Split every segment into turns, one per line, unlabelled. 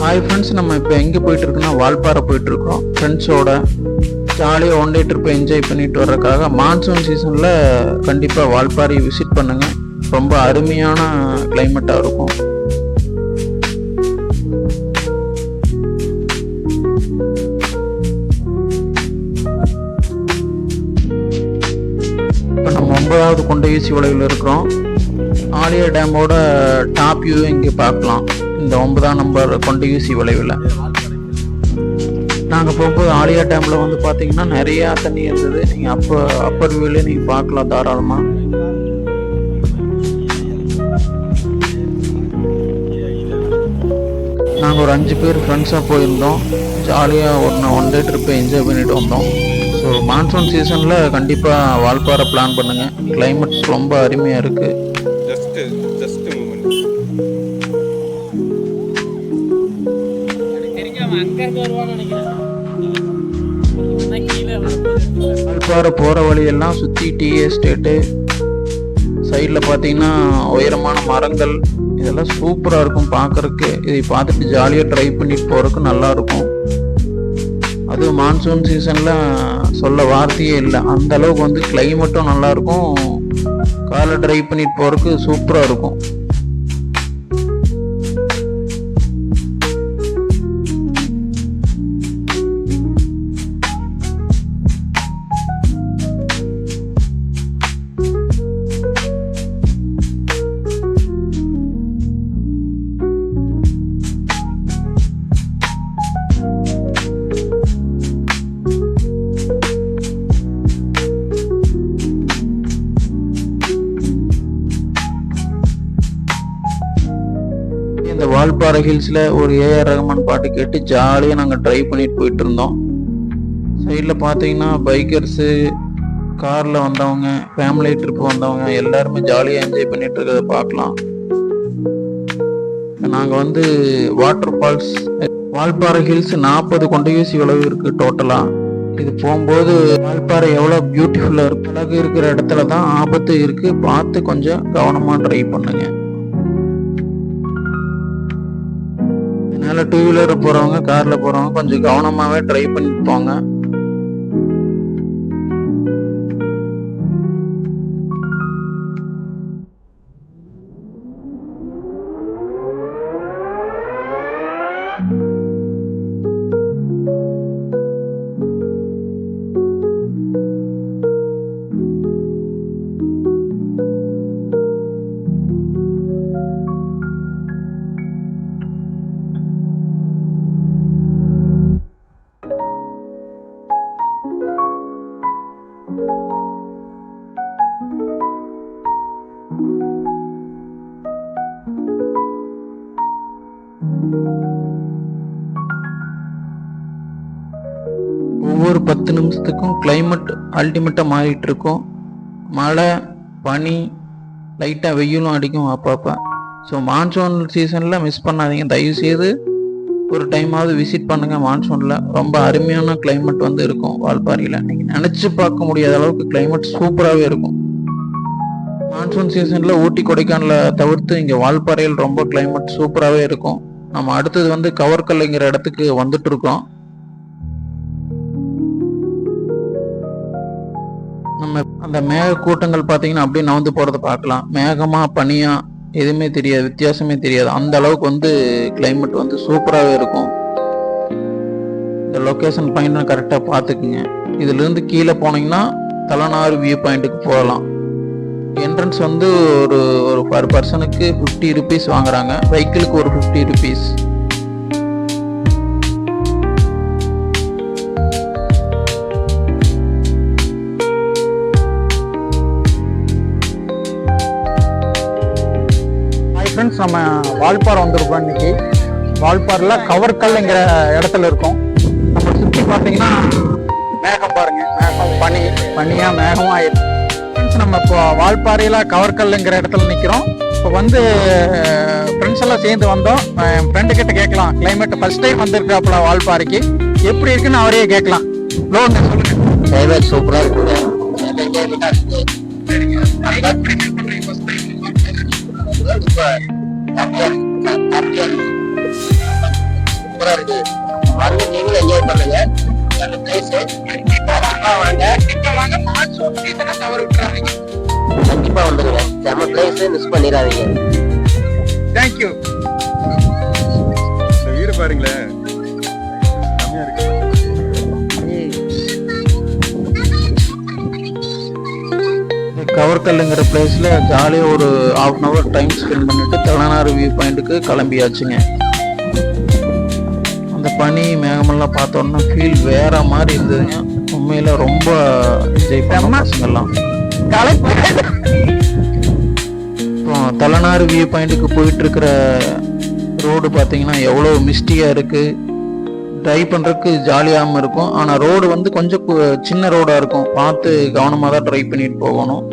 Hi friends, நம்ம இப்போ எங்கே போயிட்டுருக்கோன்னா வால்பாறை போயிட்டுருக்கோம். ஃப்ரெண்ட்ஸோட ஜாலியாக ஒன் டே ட்ரிப்பை என்ஜாய் பண்ணிட்டு வர்றதுக்காக மான்சூன் சீசனில் கண்டிப்பாக வால்பாறை விசிட் பண்ணுங்கள். ரொம்ப அருமையான கிளைமேட்டாக இருக்கும். இப்போ நம்ம 9வது கொண்டையூசி வளைவில் இருக்கிறோம். ஆலியா டேமோட டாப் வியூ இங்கே பார்க்கலாம். இந்த 9ஆம் நம்பர் கொண்டையூசி வளைவில் நாங்கள் போகும்போது ஆலியா டேமில் வந்து பார்த்தீங்கன்னா நிறையா தண்ணி இருந்தது. நீங்கள் அப்பர் வியூலேயே நீங்கள் பார்க்கலாம் தாராளமாக. நாங்கள் ஒரு 5 பேர் ஃப்ரெண்ட்ஸாக போயிருந்தோம். ஜாலியாக ஒன் டே ட்ரிப்பை என்ஜாய் பண்ணிட்டு வந்தோம். ஸோ மான்சூன் சீசனில் கண்டிப்பாக வால்பாறை பிளான் பண்ணுங்கள். கிளைமேட் ரொம்ப அருமையாக இருக்குது. வால்பாறை போகிற வழியெல்லாம் சுற்றி டீ எஸ்டேட்டு, சைடில் பார்த்தீங்கன்னா உயரமான மரங்கள், இதெல்லாம் சூப்பராக இருக்கும் பார்க்குறக்கு. இதை பார்த்துட்டு ஜாலியாக ட்ரைவ் பண்ணிட்டு போகிறதுக்கு நல்லாயிருக்கும். அதுவும் மான்சூன் சீசனில் சொல்ல வார்த்தையே இல்லை. அந்த அளவுக்கு வந்து கிளைமேட்டும் நல்லாயிருக்கும். காலை ட்ரைவ் பண்ணிட்டு போகிறதுக்கு சூப்பராக இருக்கும். இந்த வால்பாறை ஹில்ஸில் ஒரு ஏஆர் ரஹ்மான் பாட்டு கேட்டு ஜாலியாக நாங்கள் ட்ரைவ் பண்ணிட்டு போயிட்டு இருந்தோம். சைடில் பார்த்தீங்கன்னா பைக்கர்ஸு, காரில் வந்தவங்க, ஃபேமிலி ட்ரிப் வந்தவங்க எல்லாருமே ஜாலியாக என்ஜாய் பண்ணிட்டு இருக்கிறத பார்க்கலாம். நாங்கள் வந்து வாட்டர் ஃபால்ஸ், வால்பாறை ஹில்ஸ் 40 கொண்டையூசி வளைவு இருக்குது டோட்டலாக. இது போகும்போது வால்பாறை எவ்வளோ பியூட்டிஃபுல்லாக இருக்கு. அழகு இருக்கிற இடத்துல தான் ஆபத்து இருக்குது. பார்த்து கொஞ்சம் கவனமாக ட்ரைவ் பண்ணுங்க. அதனால 2 வீலர் போகிறவங்க, காரில் போகிறவங்க கொஞ்சம் கவனமாகவே ட்ரைவ் பண்ணிட்டு போங்க. ஒவ்வொரு 10 நிமிஷத்துக்கும் கிளைமேட் அல்டிமேட்டாக மாறிட்டு இருக்கும். மழை, பனி, லைட்டாக வெயிலும் அடிக்கும் அப்பப்போ. ஸோ மான்சூன் சீசனில் மிஸ் பண்ணாதீங்க. தயவுசெய்து ஒரு டைமாவது விசிட் பண்ணுங்கள். மான்சூனில் ரொம்ப அருமையான கிளைமேட் வந்து இருக்கும் வால்பாறையில். நீங்கள் நினச்சி பார்க்க முடியாத அளவுக்கு கிளைமேட் சூப்பராகவே இருக்கும். மான்சூன் சீசனில் ஊட்டி, கொடைக்கானலை தவிர்த்து இங்கே வால்பாறையில் ரொம்ப கிளைமேட் சூப்பராகவே இருக்கும். நம்ம அடுத்தது வந்து கவர்கல்லுங்கிற இடத்துக்கு வந்துட்டு இருக்கோம். நம்ம அந்த மேக கூட்டங்கள் பார்த்தீங்கன்னா அப்படியே நவந்து போகிறத பார்க்கலாம். மேகமா பனியா எதுவுமே தெரியாது, வித்தியாசமே தெரியாது. அந்த அளவுக்கு வந்து கிளைமேட் வந்து சூப்பராகவே இருக்கும். இந்த லொக்கேஷன் பாயிண்ட் கரெக்டாக பார்த்துக்குங்க. இதுலேருந்து கீழே போனீங்கன்னா தலனாறு வியூ பாயிண்ட்டுக்கு போகலாம். என்ட்ரன்ஸ் வந்து ஒரு பர் பர்சனுக்கு 50 rupees வாங்குறாங்க. வெஹிக்கிளுக்கு ஒரு 50 rupees. ஃப்ரெண்ட்ஸ், நம்ம வால்பாறை வந்திருக்கோம். இன்னைக்கு வால்பாறையில் கவர்கல்லுங்கிற இடத்துல இருக்கோம். நம்ம சுற்றி பார்த்தீங்கன்னா மேகம் பாருங்க, மேகம் பனியாக மேகமாக ஆயிடுச்சு. ஃப்ரெண்ட்ஸ், நம்ம இப்போ வால்பாறையில் கவர்கல்லுங்கிற இடத்துல நிற்கிறோம். இப்போ வந்து ஃப்ரெண்ட்ஸ் எல்லாம் சேர்ந்து வந்தோம். என் ஃப்ரெண்டு கிட்ட கேட்கலாம், கிளைமேட் ஃபர்ஸ்ட் டைம் வந்திருக்காப்புல வால்பாறைக்கு, எப்படி இருக்குன்னு அவரே கேட்கலாம். சொல்லுங்க.
கிளைமேட் சூப்பராக இருக்குது. சூப்பரா இருக்கு. வந்து நீங்களும் என்ஜாய் பண்ணுங்க. நல்ல பிளேஸ். கண்டிப்பா வந்துருங்க. செம்ம பிளேஸ், மிஸ் பண்ணிடாதீங்க.
தேங்க்யூ. இந்த வீடு பாருங்களேன், செம்மையா இருக்கு.
கவர்கல்லுங்கிற பிளேஸில் ஜாலியாக ஒரு ½ hour டைம் ஸ்பெண்ட் பண்ணிட்டு தலைனாறு வியூ பாயிண்ட்டுக்கு கிளம்பியாச்சுங்க. அந்த பனி மேகமெல்லாம் பார்த்தோன்னா ஃபீல் வேற மாதிரி இருந்ததுங்க. உண்மையில் ரொம்ப என்ஜாய் பண்ணோம் பசங்கள்லாம். அப்புறம் தலைனாறு வியூ பாயிண்ட்டுக்கு போயிட்டு இருக்கிற ரோடு பார்த்தீங்கன்னா எவ்வளோ மிஸ்டியாக இருக்குது. ட்ரைவ் பண்ணுறதுக்கு ஜாலியாகவும் இருக்கும். ஆனால் ரோடு வந்து கொஞ்சம் சின்ன ரோடாக இருக்கும். பார்த்து கவனமாக தான் ட்ரைவ் பண்ணிட்டு போகணும்.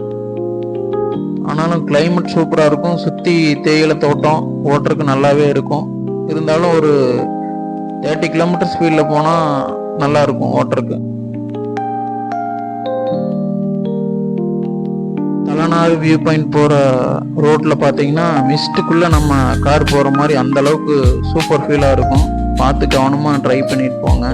ஆனாலும் கிளைமேட் சூப்பராக இருக்கும். சுற்றி தேயிலை தோட்டம், ஓட்டுறதுக்கு நல்லாவே இருக்கும். இருந்தாலும் ஒரு 30 km ஸ்பீடில் போனால் நல்லா இருக்கும் ஓட்டுறதுக்கு. தலைனாறு வியூ பாயிண்ட் போகிற ரோட்டில் பார்த்தீங்கன்னா மிஸ்ட்டுக்குள்ளே நம்ம கார் போகிற மாதிரி அந்த அளவுக்கு சூப்பர் ஃபீலாக இருக்கும். பார்த்து கவனமாக ட்ரை பண்ணிட்டு போங்க.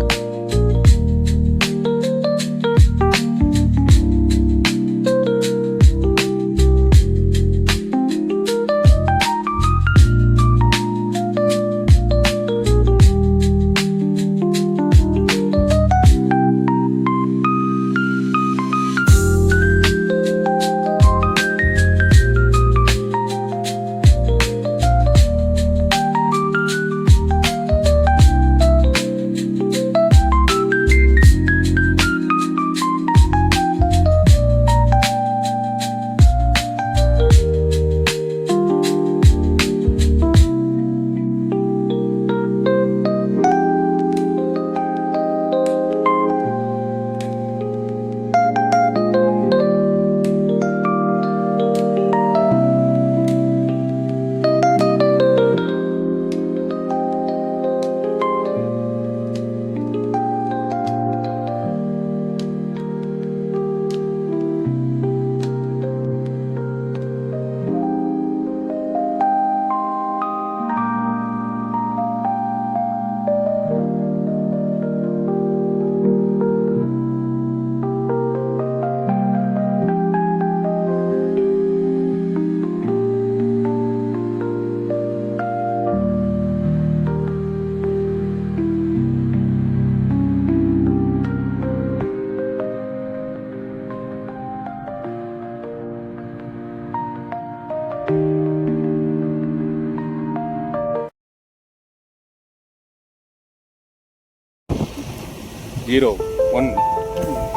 Zero, 1,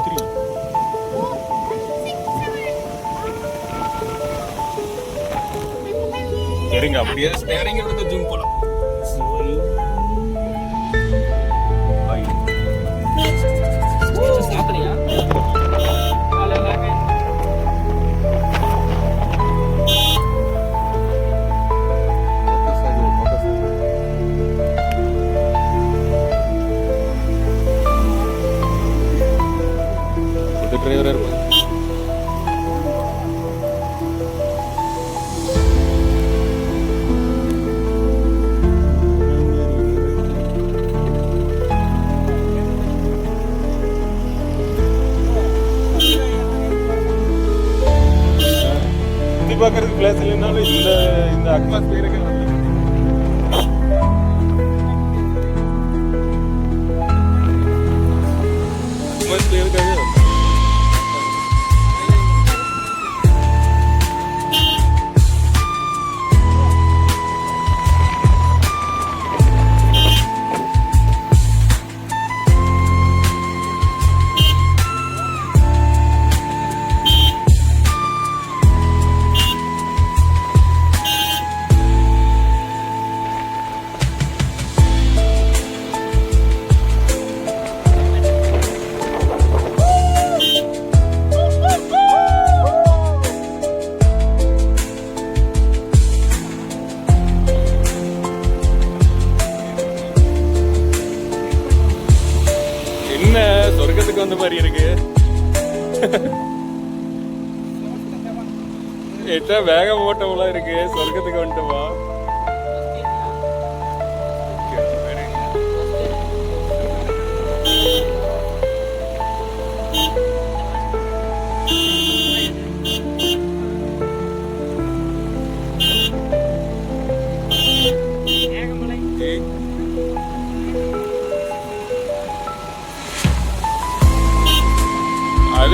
3. சரிங்க, அப்படியே ஸ்டேரிங் எடுத்து ஜூம் போலாம். சாப்பிடுறியா? டிரைவரா இருப்பாங்க. சுத்தி பார்க்கறதுக்கு பிளேஸ் இல்லைனாலும் இந்த அட்மாஸ்பியருக்கு சொர்க்கத்துக்கு வந்த மாதிரி இருக்கு. என்ன வேகம் ஓட்டம்லாம் இருக்கு. சொர்க்கத்துக்கு வந்துட்டோமா?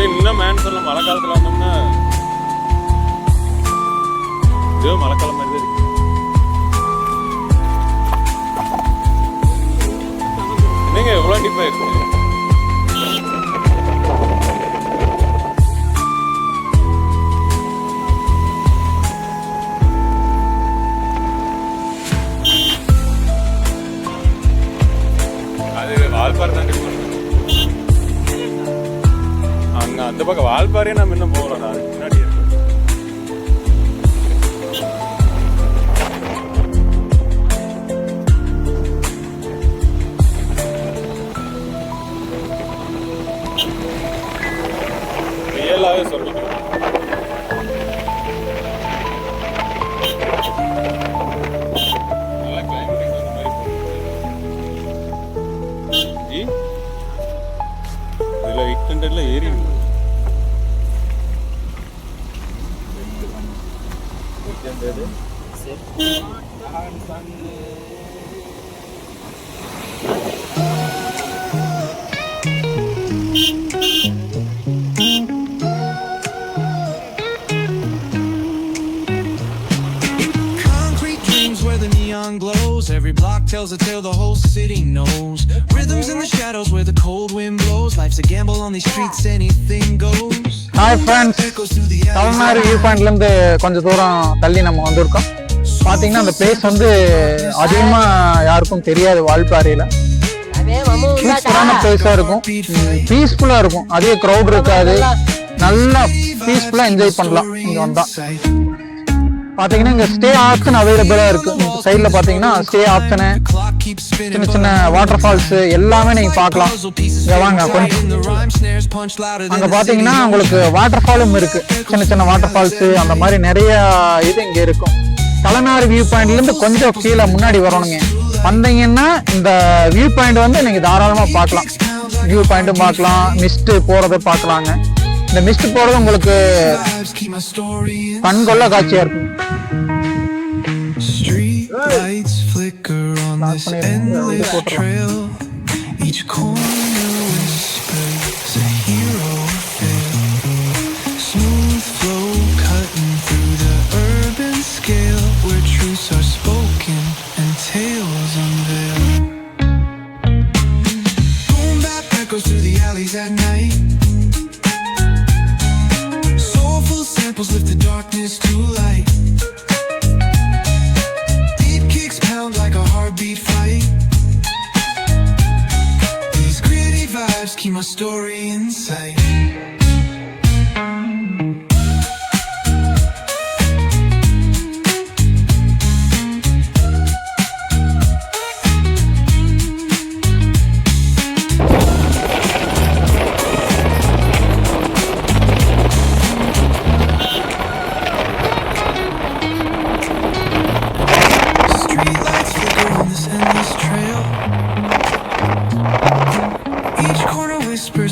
இன்னும் மேன்சன்ல மழை காலத்துல வந்தோம்னா இதோ மழைக்காலம் மாதிரி இருக்கு. என்னங்க எவ்வளோ டிப்பா இருக்கு. அது வால்பாறை தான் அங்க அந்த பக்கம் வால்பாறையே நம்ம இன்னும் போகலாம். அதுக்கு முன்னாடி இருக்கு. ரியலாவே சொல்லிக்கிறேன். நல்லா கிளைமேட்டிக் அந்த மாதிரி ஜி இதுல 800ல ஏறி
Concrete dreams where the neon glows. Every block tells a tale the whole city knows. Rhythms in the shadows where the cold wind blows. Life's a gamble on these streets, anything goes.
Hi friends, Tamil Nadu view பாயிண்ட்லேருந்து கொஞ்சம் தூரம் தள்ளி நம்ம வந்திருக்கோம். பார்த்தீங்கன்னா அந்த place வந்து அதிகமாக யாருக்கும் தெரியாது. வால்பாறையில் சூப்பரான பிளேஸாக இருக்கும், பீஸ்ஃபுல்லாக இருக்கும், அதிக க்ரௌட் இருக்காது, நல்லா பீஸ்ஃபுல்லாக என்ஜாய் பண்ணலாம். இங்கே வந்தால் பார்த்தீங்கன்னா இங்கே ஸ்டே ஆப்ஷன் அவைலபிளாக இருக்குது. சைடில் பார்த்தீங்கன்னா ஸ்டே ஆப்ஷனு, சின்ன சின்ன வாட்டர் ஃபால்ஸு எல்லாமே நீங்கள் பார்க்கலாம். இங்கே வாங்க கொஞ்சம். அங்கே பார்த்தீங்கன்னா உங்களுக்கு வாட்டர் ஃபாலும் இருக்குது, சின்ன சின்ன வாட்டர் ஃபால்ஸு அந்த மாதிரி நிறைய இது இங்கே இருக்கும். தலைநாடு வியூ பாயிண்ட்லேருந்து கொஞ்சம் கீழே முன்னாடி வரணுங்க. வந்தீங்கன்னா இந்த வியூ பாயிண்ட் வந்து நீங்கள் தாராளமாக பார்க்கலாம். வியூ பாயிண்ட்டும் பார்க்கலாம், மிஸ்ட்டு போகிறத பார்க்கலாங்க. இந்த மிஸ்ட் போகிறது உங்களுக்கு கண்கொள்ள காட்சியாக இருக்கும்.
Street lights flicker on this endless trail. Each corner whispers a hero feel. Smooth flow cutting through the urban scale, where truths are spoken and tales unveiled. Boom bap echoes through the alleys at night. Soulful samples lift the darkness to light. Like a heartbeat fight. These gritty vibes keep my story in sight.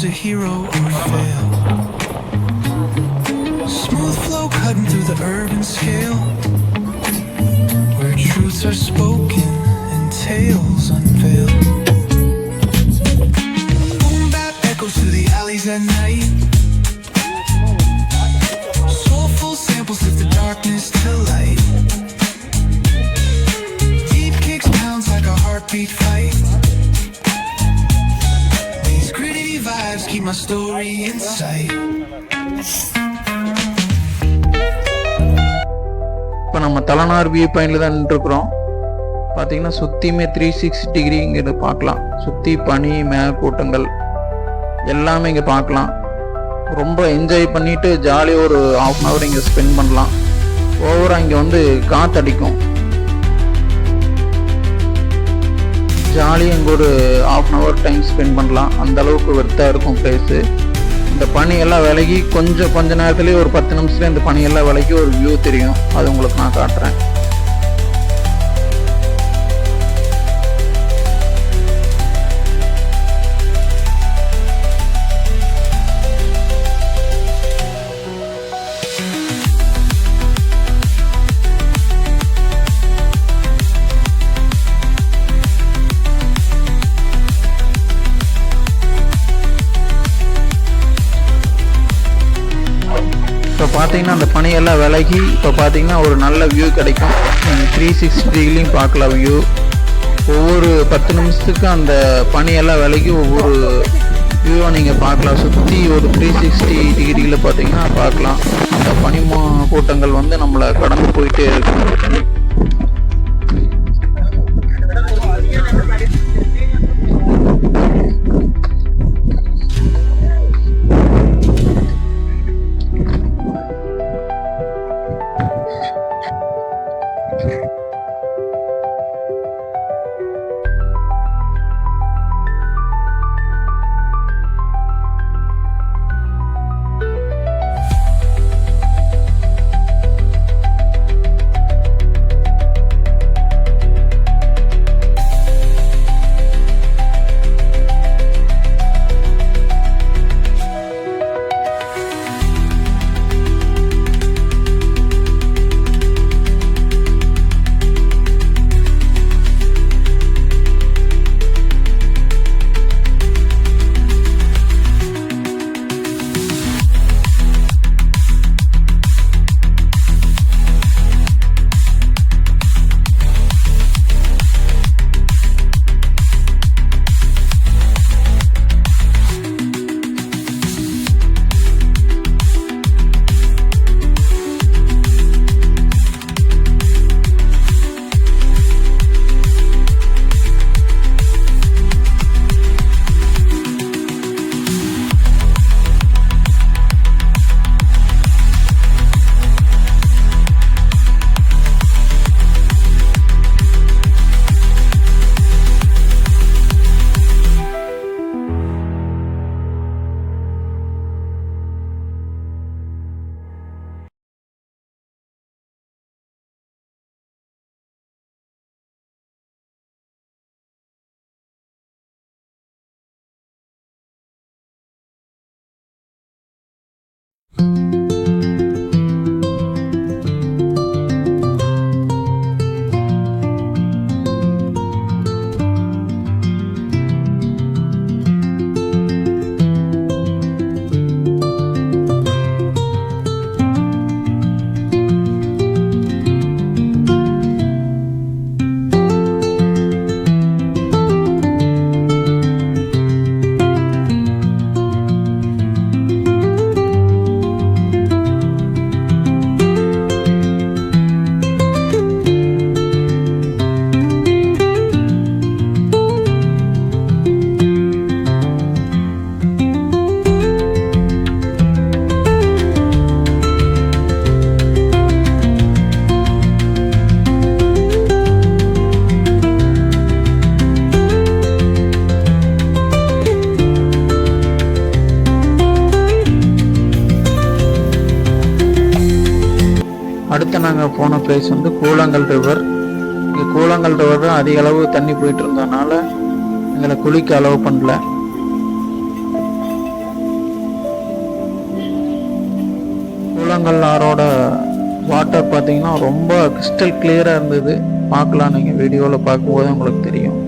A hero or fail. Smooth flow cutting through the urban scale, where truths are spoken and tales unveiled. Boom bap echoes through the alleys at night. Soulful samples lift the darkness to light. Deep kicks pounds like a heartbeat fight. Vibes keep my story in sight.
இப்போ நம்ம தலைநாடு view பாயிண்டில் தான் நின்றுருக்குறோம். பார்த்தீங்கன்னா சுற்றியுமே 360 degree இங்கே பார்க்கலாம். சுற்றி பனி, மேகக்கூட்டங்கள் எல்லாமே இங்கே பார்க்கலாம். ரொம்ப என்ஜாய் பண்ணிவிட்டு ஜாலியாக ஒரு 1/2 hour இங்கே ஸ்பெண்ட் பண்ணலாம். ஓவராக இங்கே வந்து காற்றடிக்கும். ஜாலியாக இங்கே ஒரு 1/2 hour டைம் ஸ்பெண்ட் பண்ணலாம். அந்த அளவுக்கு வெர்த்தாக இருக்கும் பிளேஸு. இந்த பனியெல்லாம் விலகி கொஞ்ச நேரத்துலேயே ஒரு 10 நிமிஷத்துல இந்த பனியெல்லாம் விலகி ஒரு வியூ தெரியும். அது உங்களுக்கு நான் காட்டுறேன். பார்த்தீங்கன்னா அந்த பனியெல்லாம் விலகி இப்போ பார்த்தீங்கன்னா ஒரு நல்ல வியூ கிடைக்கும். 360 டிகிரிலையும் பார்க்கலாம் வியூ. ஒவ்வொரு 10 நிமிஷத்துக்கு அந்த பனியெல்லாம் விலகி ஒவ்வொரு வியூவை நீங்கள் பார்க்கலாம். சுற்றி ஒரு 360 டிகிரியில் பார்த்தீங்கன்னா பார்க்கலாம். அந்த பனி கூட்டங்கள் வந்து நம்மளை கடந்து போயிட்டே இருக்கும். அடுத்து நாங்கள் போன பிளேஸ் வந்து கூழாங்கல் ரிவர். இங்கே கூழாங்கல் ரிவர் தான் அதிக அளவு தண்ணி போயிட்டு இருந்ததுனால எங்களை குளிக்க அலோவ் பண்ணல. கூழாங்கல் ஆறோட வாட்டர் பார்த்தீங்கன்னா ரொம்ப கிறிஸ்டல் கிளியராக இருந்தது. பார்க்கலாம், நீங்கள் வீடியோவில் பார்க்கும்போது உங்களுக்கு தெரியும்.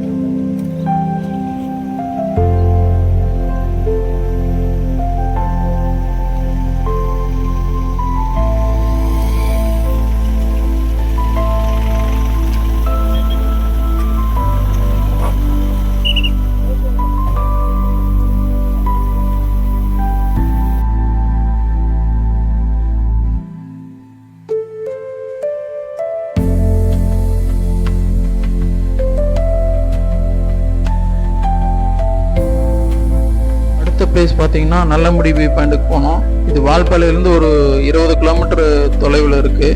பிளேஸ் பார்த்தீங்கன்னா நல்லமுடி வியூ பாயிண்ட்டுக்கு போனோம். இது வால்பாறையிலேருந்து ஒரு 20 கிலோமீட்டர் தொலைவில் இருக்குது.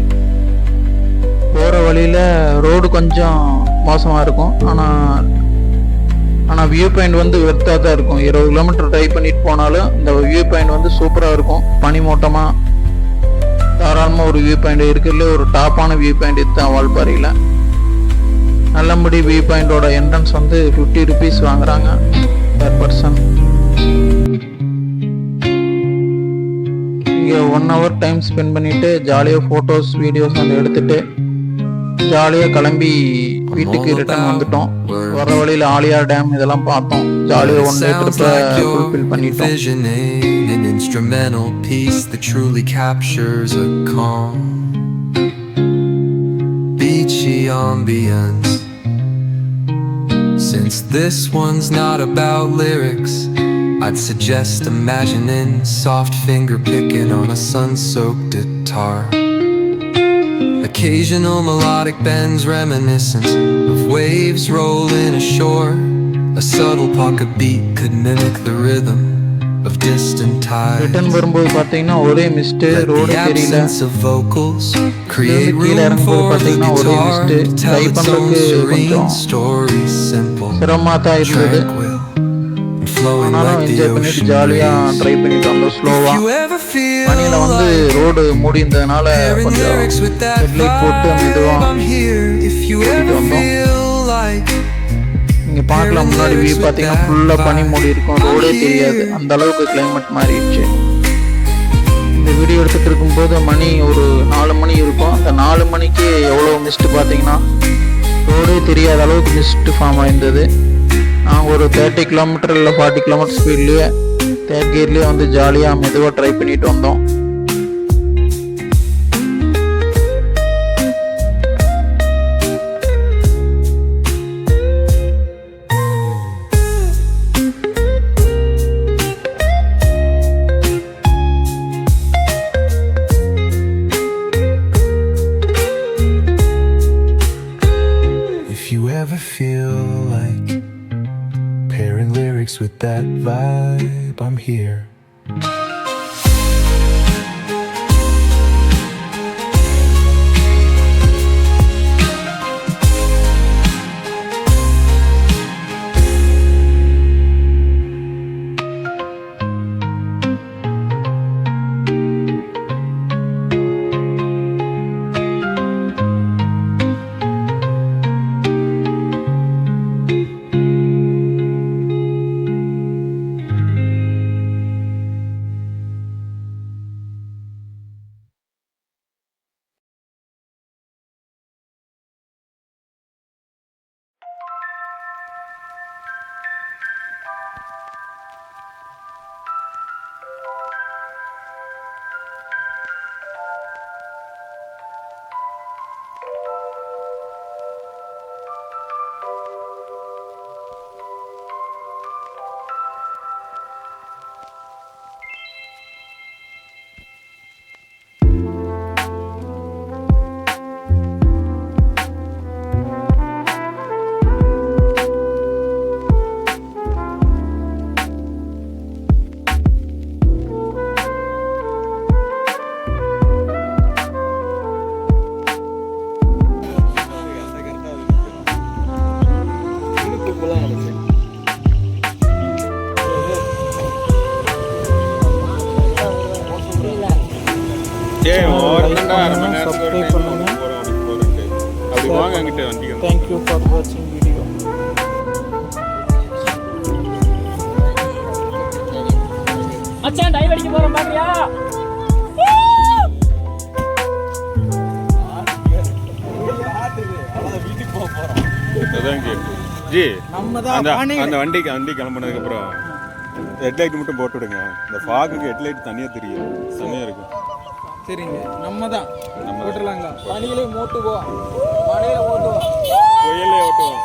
போகிற வழியில் ரோடு கொஞ்சம் மோசமாக இருக்கும். ஆனால் வியூ பாயிண்ட் வந்து வெர்த்தாக தான் இருக்கும். 20 கிலோமீட்டர் ட்ரைவ் பண்ணிட்டு போனாலும் இந்த வியூ பாயிண்ட் வந்து சூப்பராக இருக்கும். பனிமூட்டமாக தாராளமாக ஒரு வியூ பாயிண்ட் இருக்கிறதுல ஒரு டாப்பான வியூ பாயிண்ட் இதுதான் வால்பாறையில். நல்லமுடி வியூ பாயிண்டோட என்ட்ரன்ஸ் வந்து 50 ருபீஸ் வாங்குறாங்க பெர் பர்சன். இங்கே 1 hour டைம் ஸ்பெண்ட் பண்ணிவிட்டு ஜாலியாக ஃபோட்டோஸ் வீடியோஸ் வந்து எடுத்துகிட்டு ஜாலியாக கிளம்பி வீட்டுக்கு ரிட்டர்ன் வந்துட்டோம். வர வழியில் ஆலியார் டேம் இதெல்லாம் பார்த்தோம். ஜாலியாக 1 day ட்ரிப்பை ஃபுல்ஃபில் பண்ணிட்டோம்.
instrumental piece that truly captures a calm, beachy ambience. Since this one's not about lyrics, I'd suggest imagining soft finger picking on a sun-soaked guitar. Occasional melodic bends reminiscent of waves rolling ashore. A subtle pocket beat could mimic the rhythm of distant tides.
Return வரும்போது பார்த்தீங்கன்னா ஒரே mist,
Let
road
the
தெரியல.
absence of vocals create
கீழே
room
இறங்கும்போது
for the
பார்த்தீங்கன்னா ஒரே
guitar
missed,
to tell
try
its own
பண்ணுறதுக்கு
serene
கொஞ்சம்
story, simple,
சிரமமாக தான் இருந்தது.
tranquil, and flowing
ஆனாலும்
like the
என்ஜாய் பண்ணிட்டு
ocean
ஜாலியாக
breeze.
ட்ரை பண்ணிட்டு வந்தோம்
If
ஸ்லோவாக.
you ever feel
மணியில் வந்து
like
ரோடு மூடி இருந்ததுனால
pairing
கொஞ்சம்
lyrics with that
ஹெட்லைட் போட்டு
vibe,
மெதுவாக
I'm here. If you ever feel like
இங்கே பார்க்கலாம். முன்னாடி வியூ பார்த்தீங்கன்னா ஃபுல்லாக பனி மூடி இருக்கும், ரோடே தெரியாது, அந்த அளவுக்கு கிளைமேட் மாறிடுச்சு. இந்த வீடியோ எடுத்துகிட்டு இருக்கும்போது மணி ஒரு 4 மணி இருக்கும். அந்த 4 மணிக்கு எவ்வளோ மிஸ்ட்டு பார்த்தீங்கன்னா ரோடே தெரியாத அளவுக்கு மிஸ்ட்டு ஃபார்ம் ஆயிருந்தது. நாங்கள் ஒரு 30 கிலோமீட்டர் இல்லை 40 கிலோமீட்டர் ஸ்பீட்லேயே தேர்ட் கியர்லேயே வந்து ஜாலியாக மெதுவாக ட்ரை பண்ணிட்டு வந்தோம்.
if you ever feel like pairing lyrics with that vibe, I'm here.
சரி ஓரண்டா அரை மணி
Subscribe
நேரத்துக்கு
பண்ணுங்க.
போறோம் அப்படி வாங்க அங்கிட்ட வண்டிக்கு.
தேங்க்யூ ஃபார் வாட்சிங் வீடியோ.
மச்சான் டைவ் அடிக்க போறோம் பாக்குறியா?
அதான் கேக்கு. ஜி அந்த வண்டி கிளம்புனதுக்கு அப்புறம் ஹெட்லைட் மட்டும் போட்டு விடுங்க. இந்த ஃபாகுக்கு ஹெட்லைட் தனியா தெரியும், செமையா இருக்கும்.
சரிங்க, நம்ம தான்
நம்ம
போட்டுடலாங்களா? பனியிலே ஓட்டுவோம், மழையில ஓட்டுவோம்.
புயலே ஓட்டுவோம்.